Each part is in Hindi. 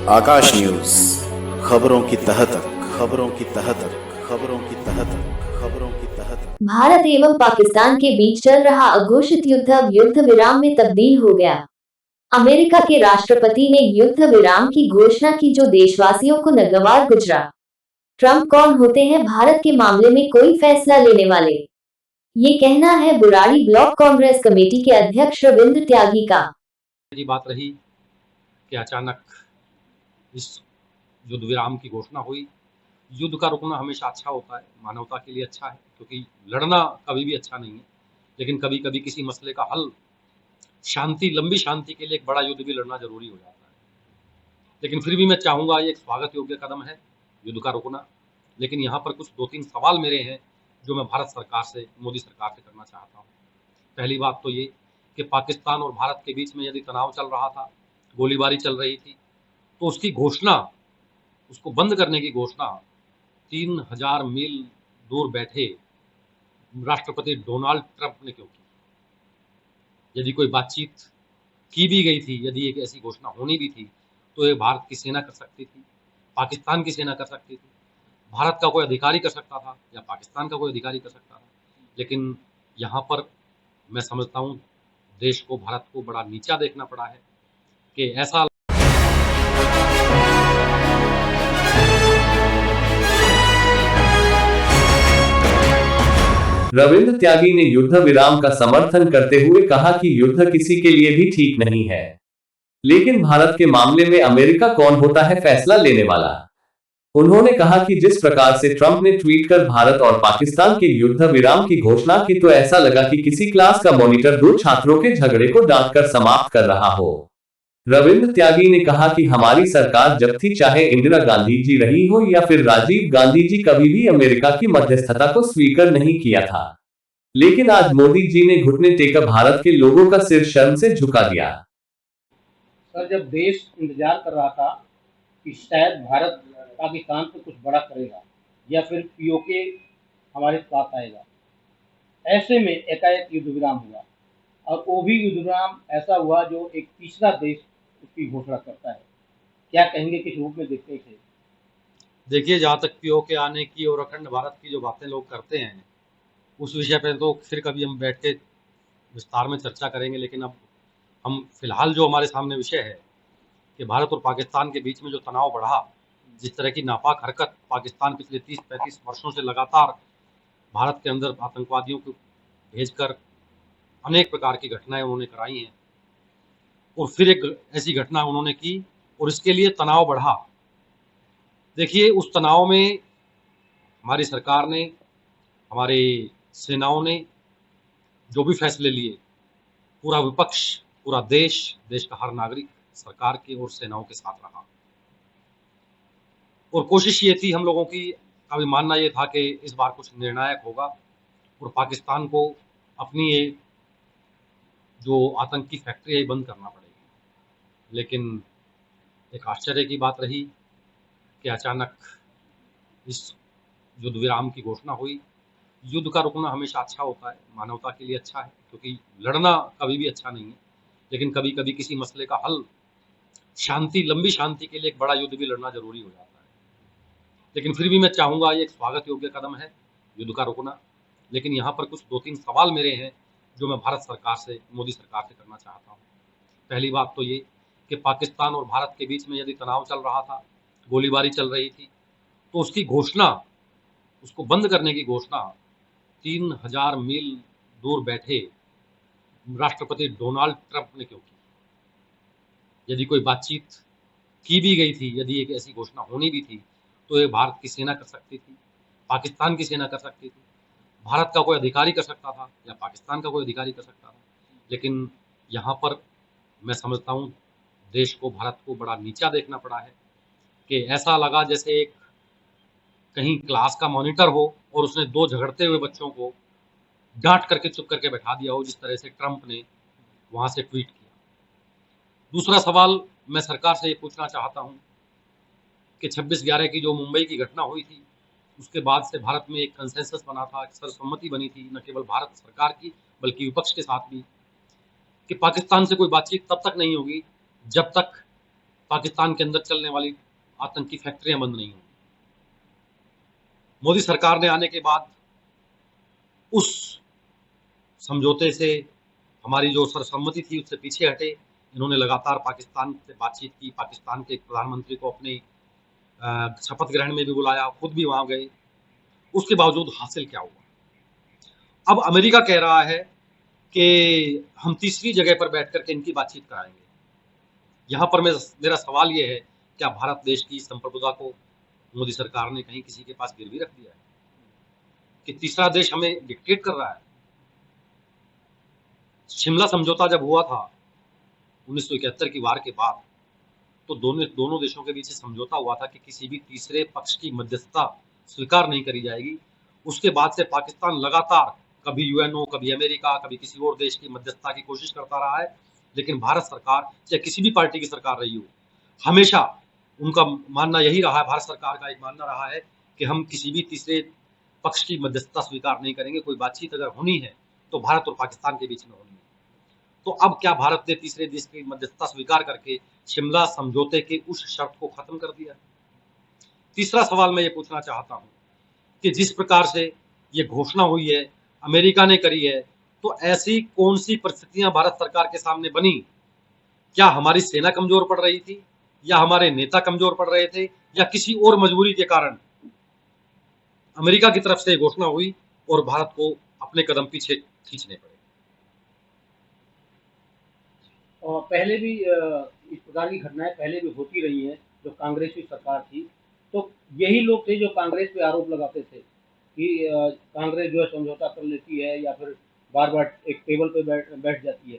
आकाश न्यूज, खबरों की तह तक, खबरों की तह तक, खबरों की तह तक, खबरों की तह तक। भारत एवं पाकिस्तान के बीच चल रहा अघोषित युद्ध अब युद्ध विराम में तब्दील हो गया। अमेरिका के राष्ट्रपति ने युद्ध विराम की घोषणा की, जो देशवासियों को नागवार गुजरा। ट्रंप कौन होते हैं भारत के मामले में कोई फैसला लेने वाले? ये कहना है बुराड़ी ब्लॉक कांग्रेस कमेटी के अध्यक्ष रविंद्र त्यागी का। की बात रही कि अचानक इस युद्ध विराम की घोषणा हुई। युद्ध का रुकना हमेशा अच्छा होता है, मानवता के लिए अच्छा है, क्योंकि लड़ना कभी भी अच्छा नहीं है। लेकिन कभी कभी किसी मसले का हल, शांति, लंबी शांति के लिए एक बड़ा युद्ध भी लड़ना जरूरी हो जाता है। लेकिन फिर भी मैं चाहूँगा, ये एक स्वागत योग्य कदम है युद्ध का रुकना। लेकिन यहाँ पर कुछ 2-3 सवाल मेरे हैं जो मैं भारत सरकार से, मोदी सरकार से करना चाहता हूँ। पहली बात तो ये कि पाकिस्तान और भारत के बीच में यदि तनाव चल रहा था, गोलीबारी चल रही थी, तो उसकी घोषणा, उसको बंद करने की घोषणा 3000 मील दूर बैठे राष्ट्रपति डोनाल्ड ट्रंप ने क्यों की? यदि कोई बातचीत की भी गई थी, यदि एक ऐसी घोषणा होनी भी थी, तो ये भारत की सेना कर सकती थी, पाकिस्तान की सेना कर सकती थी, भारत का कोई अधिकारी कर सकता था या पाकिस्तान का कोई अधिकारी कर सकता था। लेकिन यहाँ पर मैं समझता हूँ देश को, भारत को बड़ा नीचा देखना पड़ा है कि ऐसा रविंद्र त्यागी ने युद्ध विराम का समर्थन करते हुए कहा कि युद्ध किसी के लिए भी ठीक नहीं है, लेकिन भारत के मामले में अमेरिका कौन होता है फैसला लेने वाला। उन्होंने कहा कि जिस प्रकार से ट्रंप ने ट्वीट कर भारत और पाकिस्तान के युद्ध विराम की घोषणा की, तो ऐसा लगा कि किसी क्लास का मॉनिटर दो छात्रों के झगड़े को डांटकर समाप्त कर रहा हो। रविंद्र त्यागी ने कहा कि हमारी सरकार जब थी, चाहे इंदिरा गांधी जी रही हो या फिर राजीव गांधी जी, कभी भी अमेरिका की मध्यस्थता को स्वीकार नहीं किया था। लेकिन आज मोदी जी ने घुटने टेकर भारत के लोगों का सिर शर्म से झुका दिया। सर, जब देश इंतजार कर रहा था कि शायद भारत पाकिस्तान पे कुछ बड़ा करेगा या फिर पीओके हमारे पास आएगा, ऐसे में एकाएक युद्ध विराम हुआ। और वो भी युद्ध विराम ऐसा हुआ जो एक तीसरा देश उसकी घोषणा करता है। क्या कहेंगे, किस रूप में देखते हैं इसे? देखिए, जहाँ तक पीओके आने की और अखंड भारत की जो बातें लोग करते हैं, उस विषय पर तो फिर कभी हम बैठ के विस्तार में चर्चा करेंगे। लेकिन अब हम फिलहाल जो हमारे सामने विषय है कि भारत और पाकिस्तान के बीच में जो तनाव बढ़ा, जिस तरह की नापाक हरकत पाकिस्तान पिछले 30-35 वर्षों से लगातार भारत के अंदर आतंकवादियों को भेजकर अनेक प्रकार की घटनाएं उन्होंने कराई हैं, और फिर एक ऐसी घटना उन्होंने की और इसके लिए तनाव बढ़ा। देखिए, उस तनाव में हमारी सरकार ने, हमारी सेनाओं ने जो भी फैसले लिए, पूरा विपक्ष, पूरा देश का हर नागरिक सरकार के और सेनाओं के साथ रहा। और कोशिश ये थी हम लोगों की, अभी मानना ये था कि इस बार कुछ निर्णायक होगा और पाकिस्तान को अपनी ये जो आतंकी फैक्ट्री है बंद करना पड़ेगी। लेकिन एक आश्चर्य की बात रही कि अचानक इस युद्ध विराम की घोषणा हुई। युद्ध का रुकना हमेशा अच्छा होता है, मानवता के लिए अच्छा है, क्योंकि लड़ना कभी भी अच्छा नहीं है। लेकिन कभी कभी किसी मसले का हल, शांति, लंबी शांति के लिए एक बड़ा युद्ध भी लड़ना जरूरी हो जाता है। लेकिन फिर भी मैं चाहूँगा, ये एक स्वागत योग्य कदम है युद्ध का रुकना। लेकिन यहाँ पर कुछ 2-3 सवाल मेरे हैं जो मैं भारत सरकार से, मोदी सरकार से करना चाहता हूँ। पहली बात तो ये कि पाकिस्तान और भारत के बीच में यदि तनाव चल रहा था, गोलीबारी चल रही थी, तो उसकी घोषणा, उसको बंद करने की घोषणा 3000 मील दूर बैठे राष्ट्रपति डोनाल्ड ट्रंप ने क्यों की? यदि कोई बातचीत की भी गई थी, यदि एक ऐसी घोषणा होनी भी थी, तो ये भारत की सेना कर सकती थी, पाकिस्तान की सेना कर सकती थी, भारत का कोई अधिकारी कर सकता था या पाकिस्तान का कोई अधिकारी कर सकता था। लेकिन यहाँ पर मैं समझता हूँ देश को, भारत को बड़ा नीचा देखना पड़ा है कि ऐसा लगा जैसे एक कहीं क्लास का मॉनिटर हो और उसने दो झगड़ते हुए बच्चों को डांट करके चुप करके बैठा दिया हो, जिस तरह से ट्रंप ने वहां से ट्वीट किया। दूसरा सवाल मैं सरकार से ये पूछना चाहता हूं कि 26/11 की जो मुंबई की घटना हुई थी, उसके बाद से भारत में एक कंसेंसस बना था, एक सर्वसम्मति बनी थी, न केवल भारत सरकार की बल्कि विपक्ष के साथ भी, कि पाकिस्तान से कोई बातचीत तब तक नहीं होगी जब तक पाकिस्तान के अंदर चलने वाली आतंकी फैक्ट्रियां बंद नहीं होंगी। मोदी सरकार ने आने के बाद उस समझौते से हमारी जो सरसम्मति थी उससे पीछे हटे। इन्होंने लगातार पाकिस्तान से बातचीत की, पाकिस्तान के प्रधानमंत्री को अपने शपथ ग्रहण में भी बुलाया, खुद भी वहां गए। उसके बावजूद हासिल क्या हुआ? अब अमेरिका कह रहा है कि हम तीसरी जगह पर बैठ करके इनकी बातचीत कराएंगे। यहाँ पर मेरा सवाल ये है, क्या भारत देश की संप्रभुता को मोदी सरकार ने कहीं किसी के पास गिरवी रख दिया है कि तीसरा देश हमें डिक्टेट कर रहा है? शिमला समझौता जब हुआ था 1971 की वार के बाद, तो दोनों देशों के बीच समझौता हुआ था कि किसी भी तीसरे पक्ष की मध्यस्थता स्वीकार नहीं करी जाएगी। उसके बाद से पाकिस्तान लगातार कभी यूएनओ, कभी अमेरिका, कभी किसी और देश की मध्यस्थता की कोशिश करता रहा है, लेकिन भारत सरकार चाहे किसी भी पार्टी की सरकार रही हो, हमेशा उनका मानना यही रहा है, भारत सरकार का एक मानना रहा है कि हम किसी भी तीसरे पक्ष की मध्यस्थता स्वीकार नहीं करेंगे। कोई बातचीत अगर होनी है तो भारत और पाकिस्तान के बीच में होनी है। तो अब क्या भारत ने तीसरे देश की मध्यस्थता स्वीकार करके शिमला समझौते के उस शर्त को खत्म कर दिया? तीसरा सवाल मैं ये पूछना चाहता हूं कि जिस प्रकार से ये घोषणा हुई है, अमेरिका ने करी है, तो ऐसी कौन सी परिस्थितियां भारत सरकार के सामने बनी? क्या हमारी सेना कमजोर पड़ रही थी, या हमारे नेता कमजोर पड़ रहे थे, या किसी और मजबूरी के कारण अमेरिका की तरफ से घोषणा हुई और भारत को अपने कदम पीछे खींचने पड़े? और पहले भी इस प्रकार की घटनाएं पहले भी होती रही हैं। जो कांग्रेस की सरकार थी, तो यही लोग थे जो कांग्रेस पे आरोप लगाते थे कि कांग्रेस जो है समझौता कर लेती है या फिर बार बार एक टेबल पे बैठ जाती है।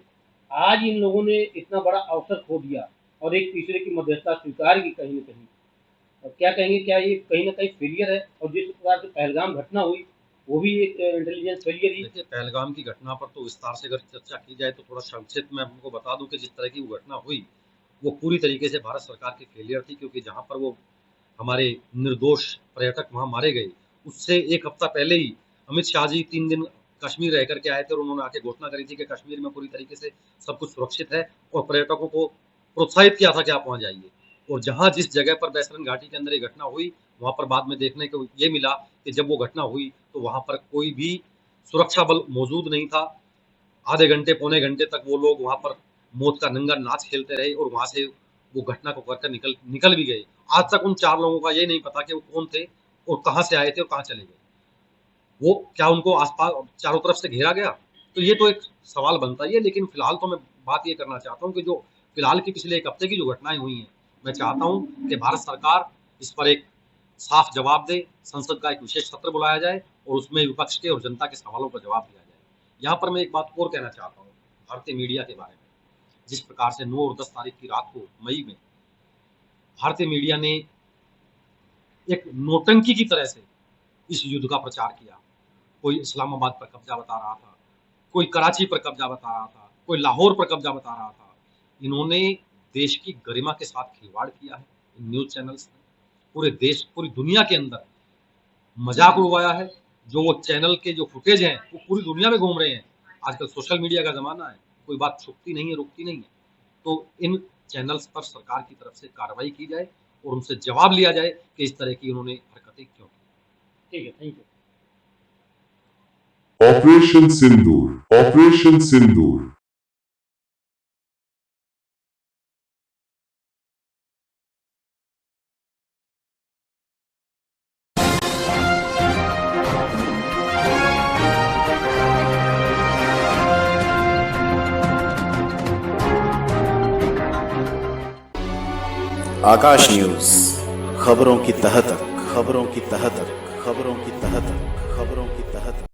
आज इन लोगों ने इतना बड़ा अवसर खो दिया और एक तीसरे की मध्यस्थता स्वीकार की कहीं न कहीं। और क्या कहेंगे, क्या ये कहीं ना कहीं फेलियर है? और जिस प्रकार से पहलगाम घटना हुई, वो भी एक इंटेलिजेंस फेलियर ही। देखिए, पहलगाम की घटना पर तो विस्तार से अगर चर्चा की जाए तो थोड़ा संक्षिप्त में आपको बता दूं कि जिस तरह की वो घटना हुई, वो पूरी तरीके से भारत सरकार की फेलियर थी, क्योंकि जहां पर वो हमारे निर्दोष पर्यटक वहां मारे गए, उससे एक हफ्ता पहले ही अमित शाह जी 3 दिन कश्मीर रह करके आए थे और उन्होंने आके घोषणा करी थी कि कश्मीर में पूरी तरीके से सब कुछ सुरक्षित है, और पर्यटकों को प्रोत्साहित किया था कि आप वहां जाइए। और जहां जिस जगह पर बैसरन घाटी के अंदर ये घटना हुई, वहां पर बाद में देखने को ये मिला कि जब वो घटना हुई तो वहां पर कोई भी सुरक्षा बल मौजूद नहीं था। आधे घंटे पौने घंटे तक वो लोग वहां पर मौत का नंगा नाच खेलते रहे और वहां से वो घटना को करकर निकल भी गए। आज तक उन 4 लोगों का ये नहीं पता कि वो कौन थे और कहां से आए थे और कहां चले गए। वो क्या उनको आसपास चारों तरफ से घेरा गया? तो ये तो एक सवाल बनता ही है। लेकिन फिलहाल तो मैं बात ये करना चाहता हूँ कि जो फिलहाल की पिछले 1 हफ्ते की जो घटनाएं हुई हैं, मैं चाहता हूँ कि भारत सरकार इस पर एक साफ जवाब दे, संसद का एक विशेष सत्र बुलाया जाए और उसमें विपक्ष के और जनता के सवालों का जवाब दिया जाए। यहाँ पर मैं एक बात और कहना चाहता हूँ भारतीय मीडिया के बारे में। जिस प्रकार से 9 और 10 तारीख की रात को मई में भारतीय मीडिया ने एक नौटंकी की तरह से इस युद्ध का प्रचार किया। कोई इस्लामाबाद पर कब्जा बता रहा था, कोई कराची पर कब्जा बता रहा था, कोई लाहौर पर कब्जा बता रहा था। इन्होंने देश की गरिमा के साथ खिलवाड़ किया है। इन न्यूज चैनल्स ने पूरे देश, पूरी दुनिया के अंदर मजाक उड़वाया है। जो वो चैनल के जो फुटेज हैं वो पूरी दुनिया में घूम रहे हैं। आजकल सोशल मीडिया का जमाना है, कोई बात छुपती नहीं है, रुकती नहीं है। तो इन चैनल्स पर सरकार की तरफ से कार्रवाई की जाए और उनसे जवाब लिया जाए कि इस तरह की उन्होंने हरकतें क्यों की। ठीक है, thank you. Operation Sindoor, operation Sindoor. Akash news, खबरों की तह तक, खबरों की तह तक, खबरों की तह तक, खबरों की